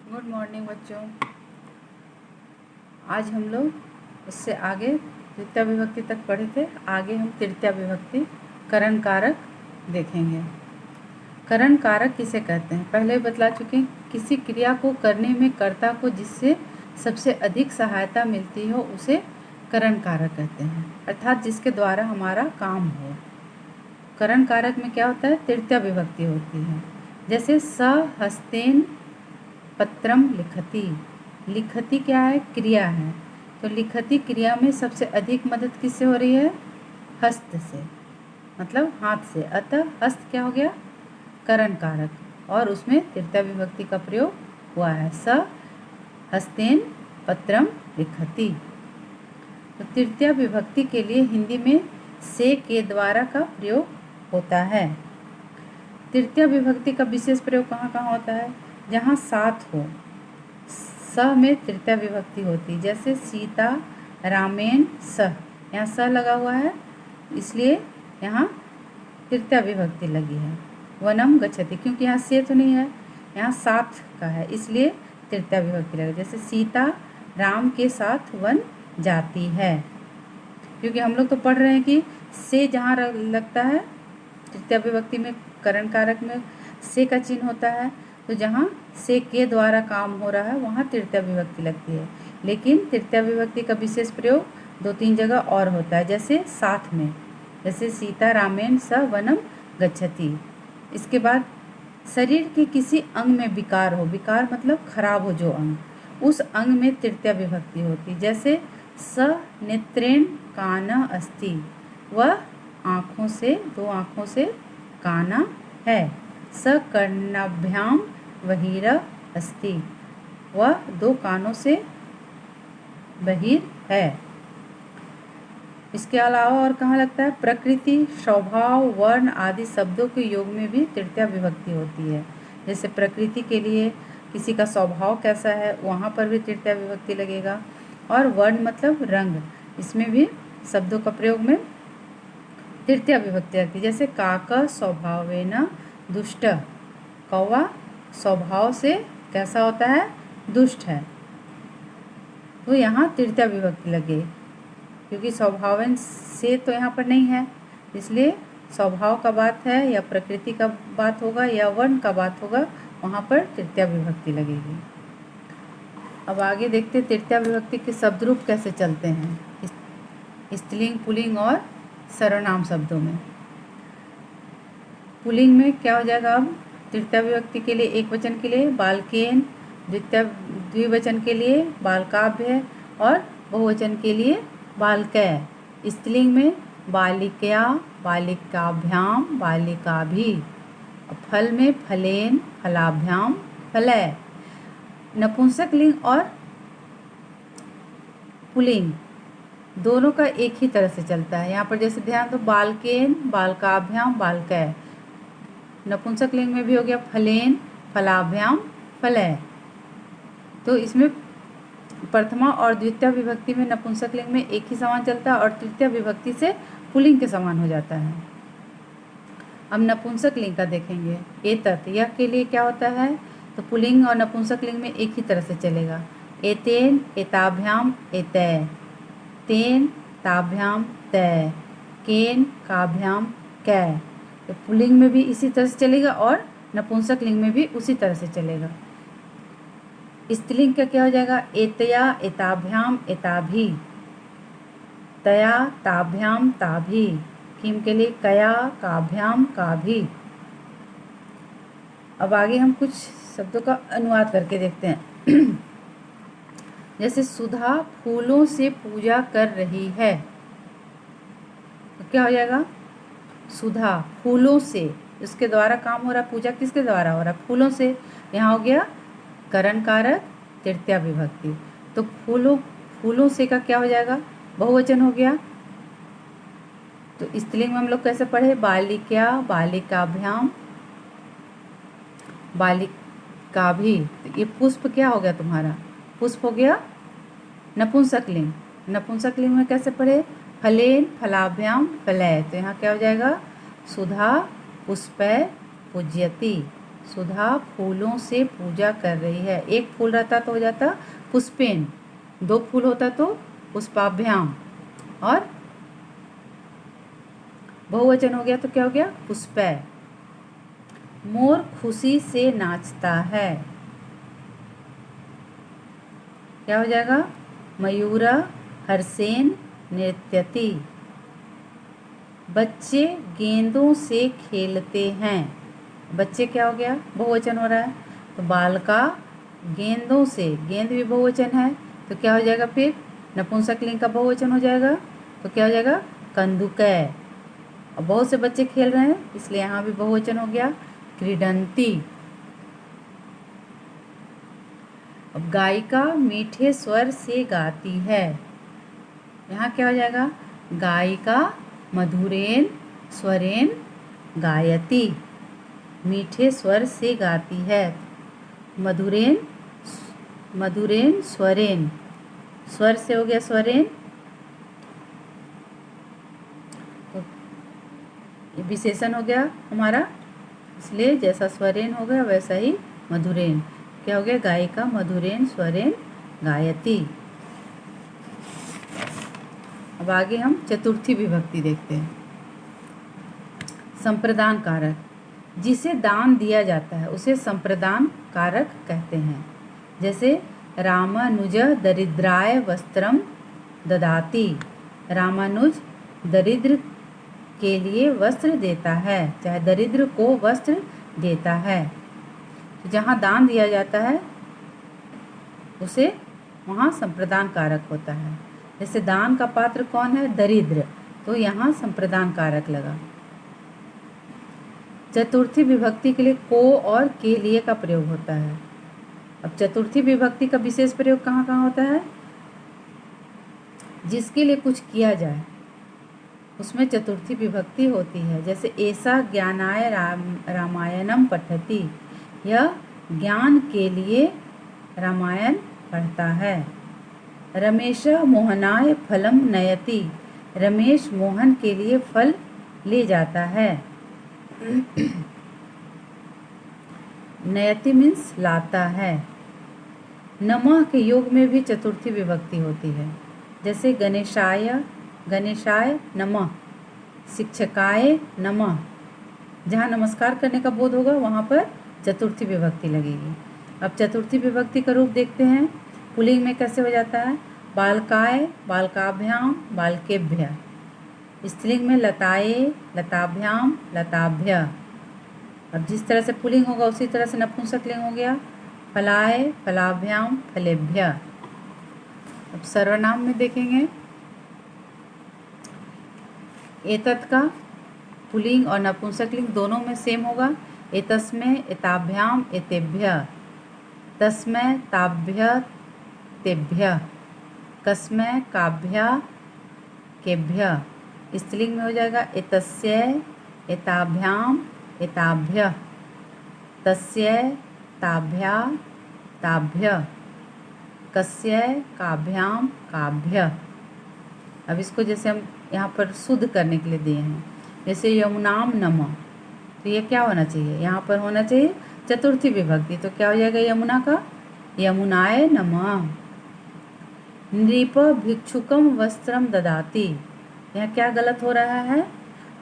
Good morning बच्चों। आज हम लोग उससे आगे द्वितीय विभक्ति तक पढ़े थे। आगे हम तृतीय विभक्ति करण कारक देखेंगे। करण कारक किसे कहते हैं पहले ही बतला चुके हैं। किसी क्रिया को करने में कर्ता को जिससे सबसे अधिक सहायता मिलती हो उसे करण कारक कहते हैं, अर्थात जिसके द्वारा हमारा काम हो। करण कारक में क्या होता है? तृतीय विभक्ति होती है। जैसे स हस्तेन पत्रम लिखति। लिखति क्या है? क्रिया है। तो लिखति क्रिया में सबसे अधिक मदद किससे हो रही है? हस्त से, मतलब हाथ से। अतः हस्त क्या हो गया? करण कारक, और उसमें तृतीय विभक्ति का प्रयोग हुआ है। स हस्तेन पत्रम लिखति। तो तृतीय विभक्ति के लिए हिंदी में से के द्वारा का प्रयोग होता है। तृतीय विभक्ति का विशेष प्रयोग कहाँ कहाँ होता है? जहाँ साथ हो। स में तृतीय विभक्ति होती है। जैसे सीता रामेण सह, यहाँ स लगा हुआ है इसलिए यहाँ तृतीय विभक्ति लगी है। वनम गच्छति, क्योंकि यहाँ से तो नहीं है, यहाँ साथ का है इसलिए तृतीय विभक्ति लगी। जैसे सीता राम के साथ वन जाती है, क्योंकि हम लोग तो पढ़ रहे हैं कि से जहाँ लगता है तृतीय विभक्ति में, करण कारक में से का चिन्ह होता है, तो जहाँ से के द्वारा काम हो रहा है वहाँ तृतीय विभक्ति लगती है। लेकिन तृतीय विभक्ति का विशेष प्रयोग 2-3 जगह और होता है, जैसे साथ में, जैसे सीता रामेण स वनम गच्छति। इसके बाद शरीर के किसी अंग में विकार हो, विकार मतलब खराब हो जो अंग, उस अंग में तृतीय विभक्ति होती। जैसे स नेत्रेण काना अस्ति, वह आँखों से, 2 आँखों से काना है। स कर्णाभ्याम बहिर अस्ति, वह 2 कानों से बहिर है। इसके अलावा और कहाँ लगता है? प्रकृति, स्वभाव, वर्ण आदि शब्दों के योग में भी तृतीय विभक्ति होती है। जैसे प्रकृति के लिए किसी का स्वभाव कैसा है वहाँ पर भी तृतीय विभक्ति लगेगा। और वर्ण मतलब रंग, इसमें भी शब्दों का प्रयोग में तृतीय विभक्ति लगती है। जैसे काक स्वभावेन दुष्ट, कौवा स्वभाव से कैसा होता है? दुष्ट है, तो यहाँ तृतीय विभक्ति लगे, क्योंकि स्वभावेन से तो यहाँ पर नहीं है, इसलिए स्वभाव का बात है या प्रकृति का बात होगा या वर्ण का बात होगा, वहाँ पर तृतीय विभक्ति लगेगी। अब आगे देखते तृतीय विभक्ति के शब्द रूप कैसे चलते हैं स्त्रीलिंग, पुल्लिंग और सर्वनाम शब्दों में। पुल्लिंग में क्या हो जाएगा? अब तृतीय विभक्ति के लिए एक वचन के लिए बालकेन, द्विवचन के लिए बालकाभ्य और बहुवचन के लिए बालकय। स्त्रीलिंग में बालिकया, बालिकाभ्याम, बालिकाभि। फल में फलेन, फलाभ्याम, फलय। नपुंसक लिंग और पुल्लिंग दोनों का एक ही तरह से चलता है। यहाँ पर जैसे ध्यान दो, बालकेन, बालकाभ्याम, बालकय। नपुंसक लिंग में भी हो गया फलेन, फलाभ्याम, फलय। तो इसमें प्रथमा और द्वितीय विभक्ति में नपुंसक लिंग में एक ही समान चलता है और तृतीय विभक्ति से पुल्लिंग के समान हो जाता है। अब नपुंसक लिंग का देखेंगे। एतत्, यह के लिए क्या होता है? तो पुल्लिंग और नपुंसक लिंग में एक ही तरह से चलेगा। एतेन, एताभ्याम, एतय। तेन, ताभ्याम, तय। केन, काभ्याम, कै। तो पुल्लिंग में भी इसी तरह से चलेगा और नपुंसक लिंग में भी उसी तरह से चलेगा। स्त्रीलिंग का क्या हो जाएगा? एतया, एताभ्याम, एताभि। तया, ताभ्याम, ताभि। किम के लिए कया, काभ्याम, काभि। अब आगे हम कुछ शब्दों का अनुवाद करके देखते हैं। जैसे सुधा फूलों से पूजा कर रही है, तो क्या हो जाएगा? सुधा फूलों से, इसके द्वारा काम हो रहा है। पूजा किसके द्वारा हो रहा है? फूलों से। यहाँ हो गया करण कारक तृतीय विभक्ति। तो फूलों से का क्या हो जाएगा? बहुवचन हो गया। तो स्त्रीलिंग में हम लोग कैसे पढ़े? बालिका, बालिकाभ्याम, बालिकाभि। ये पुष्प क्या हो गया तुम्हारा? पुष्प हो गया नपुंसक लिंग। नपुंसक लिंग में कैसे पढ़े? फलेन, फलाभ्याम, फलय। तो यहाँ क्या हो जाएगा? सुधा पुष्पै पूज्यति। सुधा फूलों से पूजा कर रही है। एक फूल रहता तो हो जाता पुष्पेन, दो फूल होता तो पुष्पाभ्याम, और बहुवचन हो गया तो क्या हो गया? पुष्पै। मोर खुशी से नाचता है, क्या हो जाएगा? मयूरा हर्षेन नृत्यति। बच्चे गेंदों से खेलते हैं, बच्चे क्या हो गया? बहुवचन हो रहा है, तो बालका गेंदों से, गेंद भी बहुवचन है तो क्या हो जाएगा? फिर नपुंसकलिंग का बहुवचन हो जाएगा तो क्या हो जाएगा? कंदुकै। और बहुत से बच्चे खेल रहे हैं इसलिए यहाँ भी बहुवचन हो गया, क्रीडंती। अब गायिका मीठे स्वर से गाती है, यहाँ क्या हो जाएगा? गायिका मधुरेन स्वरेन गायती, मीठे स्वर से गाती है। मधुरेन, मधुरेन स्वरेन, स्वर से हो गया स्वरेन, तो ये विशेषण हो गया हमारा, इसलिए जैसा स्वरेन हो गया वैसा ही मधुरेन। क्या हो गया? गायिका मधुरेन स्वरेन गायती। अब आगे हम चतुर्थी विभक्ति देखते हैं। संप्रदान कारक, जिसे दान दिया जाता है उसे संप्रदान कारक कहते हैं। जैसे रामानुज दरिद्राय वस्त्रम ददाति, रामानुज दरिद्र के लिए वस्त्र देता है, चाहे दरिद्र को वस्त्र देता है। तो जहाँ दान दिया जाता है उसे वहाँ संप्रदान कारक होता है। जैसे दान का पात्र कौन है? दरिद्र, तो यहाँ संप्रदान कारक लगा। चतुर्थी विभक्ति के लिए को और के लिए का प्रयोग होता है। अब चतुर्थी विभक्ति का विशेष प्रयोग कहाँ कहाँ होता है? जिसके लिए कुछ किया जाए उसमें चतुर्थी विभक्ति होती है। जैसे ऐसा ज्ञानाय रामायणम पठति, यह ज्ञान के लिए रामायण पढ़ता है। रमेश मोहनाय फलम नयति, रमेश मोहन के लिए फल ले जाता है। नयति मीन्स लाता है। नमः के योग में भी चतुर्थी विभक्ति होती है। जैसे गणेशाय, गणेशाय नमः, शिक्षकाय नमः, जहाँ नमस्कार करने का बोध होगा वहाँ पर चतुर्थी विभक्ति लगेगी। अब चतुर्थी विभक्ति का रूप देखते हैं, पुल्लिंग में कैसे हो जाता है? बालकाय बालकाभ्याम बालकेभ्य, स्त्रीलिंग में लताए लताभ्याम लताभ्य। अब जिस तरह से पुल्लिंग होगा उसी तरह से नपुंसकलिंग हो गया, फलाए फलाभ्याम फलेभ्य। अब सर्वनाम में देखेंगे, एतत् का पुल्लिंग और नपुंसकलिंग दोनों में सेम होगा। एतस्मै एताभ्याम एतेभ्य, तस्मै ताभ्य तेभ्य, कस्मै काभ्य केभ्य। स्त्रीलिंग में हो जाएगा एतस्य एताभ्याम एताभ्य, तस्य ताभ्या ताभ्य, कस्य काभ्याम काभ्य। अब इसको जैसे हम यहाँ पर शुद्ध करने के लिए दिए हैं, जैसे यमुनाम नमः, तो ये क्या होना चाहिए? यहाँ पर होना चाहिए चतुर्थी विभक्ति, तो क्या हो जाएगा यमुना का? यमुनाय नमः। नृप भिक्षुकम वस्त्रम ददाति, यहाँ क्या गलत हो रहा है?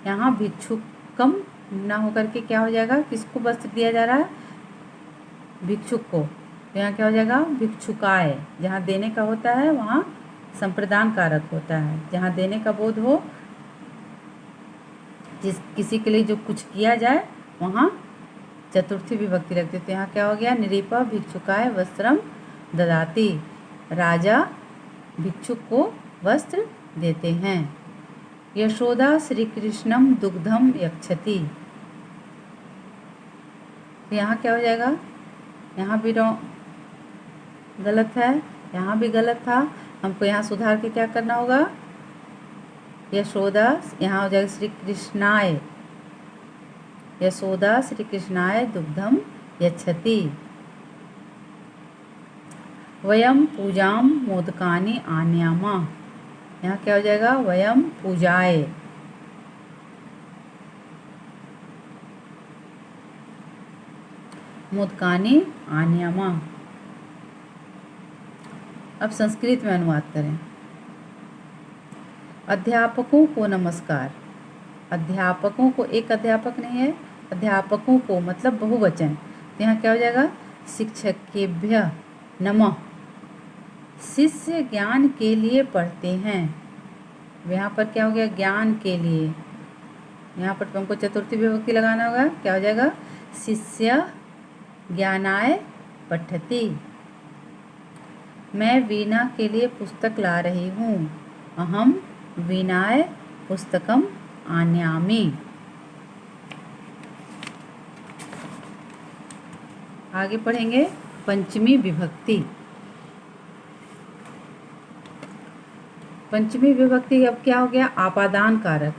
यहाँ भिक्षुकम ना होकर के क्या हो जाएगा? किसको वस्त्र दिया जा रहा है? भिक्षुक को, तो यहाँ क्या हो जाएगा? भिक्षुकाय। जहाँ देने का होता है वहाँ संप्रदान कारक होता है, जहाँ देने का बोध हो, जिस किसी के लिए जो कुछ किया जाए वहाँ चतुर्थी विभक्ति रखते। तो यहाँ क्या हो गया? नृप भिक्षुकाय वस्त्रम ददाति, राजा भिक्षुक को वस्त्र देते हैं। यशोदा श्री कृष्णम दुग्धम यक्षति, तो यहाँ क्या हो जाएगा? यहाँ भी गलत है, यहाँ भी गलत था, हमको यहाँ सुधार के क्या करना होगा? यशोदा, यहाँ हो जाएगा श्री कृष्णाय, यशोदा श्री कृष्णाय दुग्धम यच्छति। वयम पूजाम मोदकानि आनयामा, यहाँ क्या हो जाएगा? वयम पूजाए। मोदकानी आन्यामा। अब संस्कृत में अनुवाद करें। अध्यापकों को नमस्कार। अध्यापकों को, एक अध्यापक नहीं है, अध्यापकों को मतलब बहुवचन, तो यहाँ क्या हो जाएगा, शिक्षकेभ्यः नमः। शिष्य ज्ञान के लिए पढ़ते हैं। यहाँ पर क्या हो गया, ज्ञान के लिए, यहाँ पर तुमको चतुर्थी विभक्ति लगाना होगा, क्या हो जाएगा, शिष्य ज्ञानाय पठति। मैं वीणा के लिए पुस्तक ला रही हूँ। अहम वीणाय पुस्तकम आन्यामि। आगे पढ़ेंगे पंचमी विभक्ति। पंचमी विभक्ति अब क्या हो गया, आपादान कारक।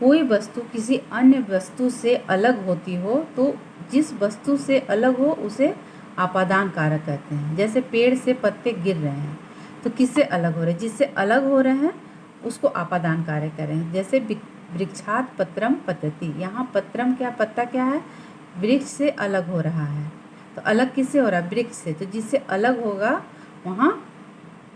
कोई वस्तु किसी अन्य वस्तु से अलग होती हो तो जिस वस्तु से अलग हो उसे आपादान कारक कहते हैं। जैसे पेड़ से पत्ते गिर रहे हैं तो किससे अलग हो रहे हैं, जिससे अलग हो रहे हैं उसको आपादान कारक कह रहे हैं। जैसे वृक्षात पत्रम पतति, यहाँ पत्रम क्या, पत्ता क्या है, वृक्ष से अलग हो रहा है, तो अलग किससे हो रहा है, वृक्ष से, तो जिससे अलग होगा वहाँ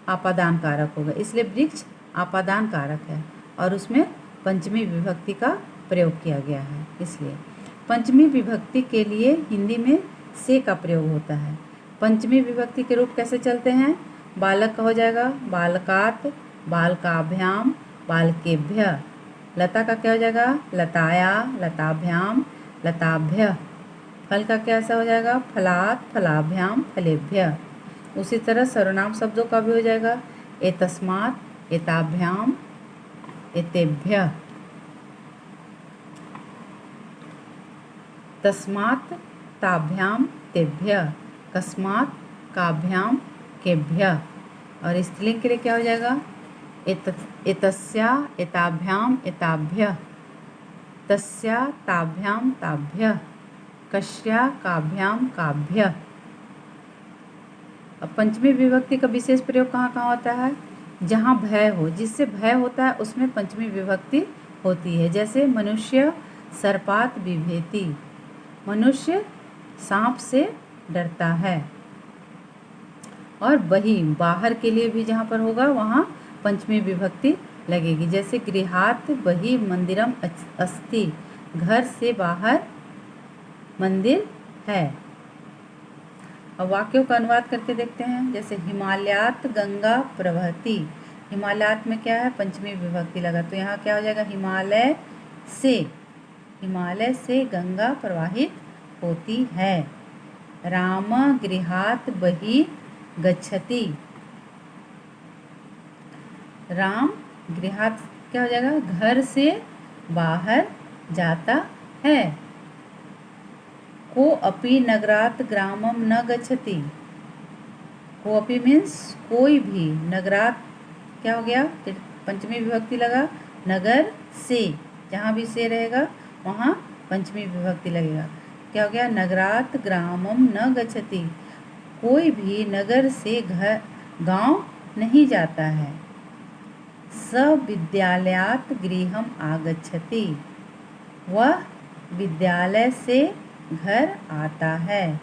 आपादान कारक होगा, इसलिए वृक्ष आपादान कारक है और उसमें पंचमी विभक्ति का प्रयोग किया गया है। इसलिए पंचमी विभक्ति के लिए हिंदी में से का प्रयोग होता है। पंचमी विभक्ति के रूप कैसे चलते हैं, बालक का हो जाएगा बालकात, बालकाभ्याम, बालकेभ्य। लता का क्या हो जाएगा, लताया, लताभ्याम, लताभ्य। फल का कैसा हो जाएगा, फलात, फलाभ्याम, फलेभ्य। उसी तरह सर्वनाम शब्दों का भी हो जाएगा एतस्मात्, एताभ्याम, एतेभ्य। तस्मात्, ताभ्याम, तेभ्य। कस्मात्, काभ्याम, केभ्य। और स्त्रीलिंग के लिए क्या हो जाएगा, एतस्या, एताभ्याम, एताभ्य। तस्या, ताभ्याम, ताभ्य। कस्या, काभ्याम, काभ्य। अब पंचमी विभक्ति का विशेष प्रयोग कहाँ कहाँ होता है, जहाँ भय हो, जिससे भय होता है उसमें पंचमी विभक्ति होती है। जैसे मनुष्य सर्पात बिभेति, मनुष्य सांप से डरता है। और बहि, बाहर के लिए भी जहाँ पर होगा वहाँ पंचमी विभक्ति लगेगी। जैसे गृहात बहि मंदिरम अस्ति, घर से बाहर मंदिर है। अब वाक्यों का अनुवाद करके देखते हैं। जैसे हिमालयात गंगा प्रवहति, हिमालयात में क्या है, पंचमी विभक्ति लगा, तो यहाँ क्या हो जाएगा, हिमालय से, हिमालय से गंगा प्रवाहित होती है। राम गृहात बहि गच्छति, राम गृहात क्या हो जाएगा, घर से बाहर जाता है। को अपि नगरात ग्रामम न गच्छति, को अपि मीन्स कोई भी, नगरात क्या हो गया, पंचमी विभक्ति लगा, नगर से, जहाँ भी से रहेगा वहाँ पंचमी विभक्ति लगेगा। क्या हो गया, नगरात ग्रामम न गच्छति, कोई भी नगर से घर गांव नहीं जाता है। स विद्यालयात गृहम आगच्छति, वह विद्यालय से घर आता है।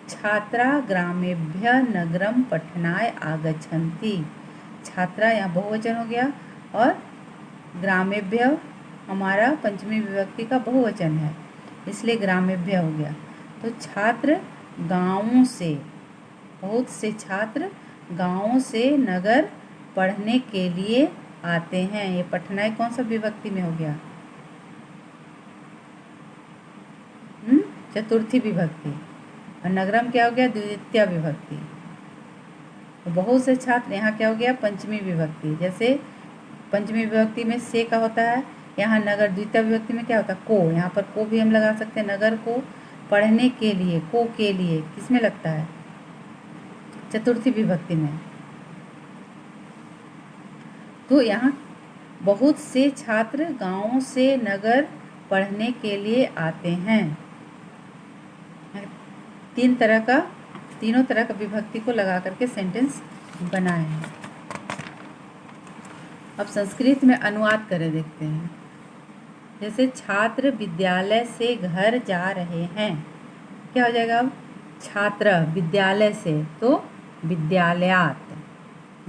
छात्रा ग्रामेभ्य नगरम पठनाय आगच्छन्ति, छात्रा यहाँ बहुवचन हो गया और ग्रामेभ्य हमारा पंचमी विभक्ति का बहुवचन है, इसलिए ग्रामेभ्य हो गया। तो छात्र गांवों से, बहुत से छात्र गांवों से नगर पढ़ने के लिए आते हैं। ये पठनाय कौन सा विभक्ति में हो गया, चतुर्थी विभक्ति। और नगरम क्या हो गया, द्वितीय विभक्ति। तो बहुत से छात्र, यहाँ क्या हो गया, पंचमी विभक्ति। जैसे पंचमी विभक्ति में से का होता है, यहाँ नगर, द्वितीय विभक्ति में क्या होता है, को, यहाँ पर को भी हम लगा सकते हैं, नगर को पढ़ने के लिए, को के लिए किस में लगता है, चतुर्थी विभक्ति में। तो यहाँ बहुत से छात्र गांवों से नगर पढ़ने के लिए आते हैं। तीनों तरह का विभक्ति को लगा करके सेंटेंस बनाए हैं। अब संस्कृत में अनुवाद करें, देखते हैं। जैसे छात्र विद्यालय से घर जा रहे हैं, क्या हो जाएगा अब? छात्र विद्यालय से तो विद्यालयात्।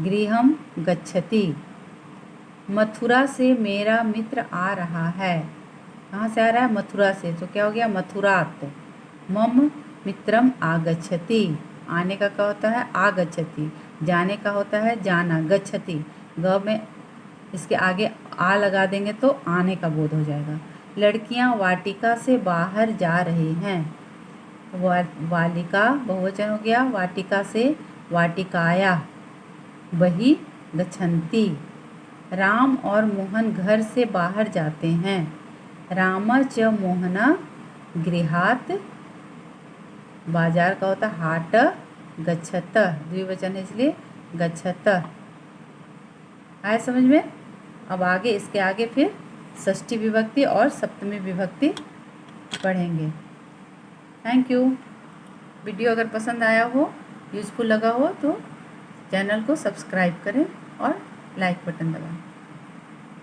गृहम गच्छति। मथुरा से मेरा मित्र आ रहा है। कहाँ से आ रहा है? मथुरा से, तो क्या हो गया? मथुरात्। मम मित्रम आगच्छति। आने का क्या होता है? आगच्छति। जाने का होता है जाना, गच्छति। ग में इसके आगे आ लगा देंगे तो आने का बोध हो जाएगा। लड़कियां वाटिका से बाहर जा रही हैं। वालिका बहुवचन हो गया, वाटिका से वाटिकाया। वही गच्छन्ति। राम और मोहन घर से बाहर जाते हैं। राम च मोहना गृहात्। बाजार का होता हाट गच्छत, द्विवचन है इसलिए गच्छत। आए समझ में? अब आगे इसके आगे फिर षष्ठी विभक्ति और सप्तमी विभक्ति पढ़ेंगे। Thank you. वीडियो अगर पसंद आया हो, यूज़फुल लगा हो तो चैनल को सब्सक्राइब करें और लाइक बटन दबाएं।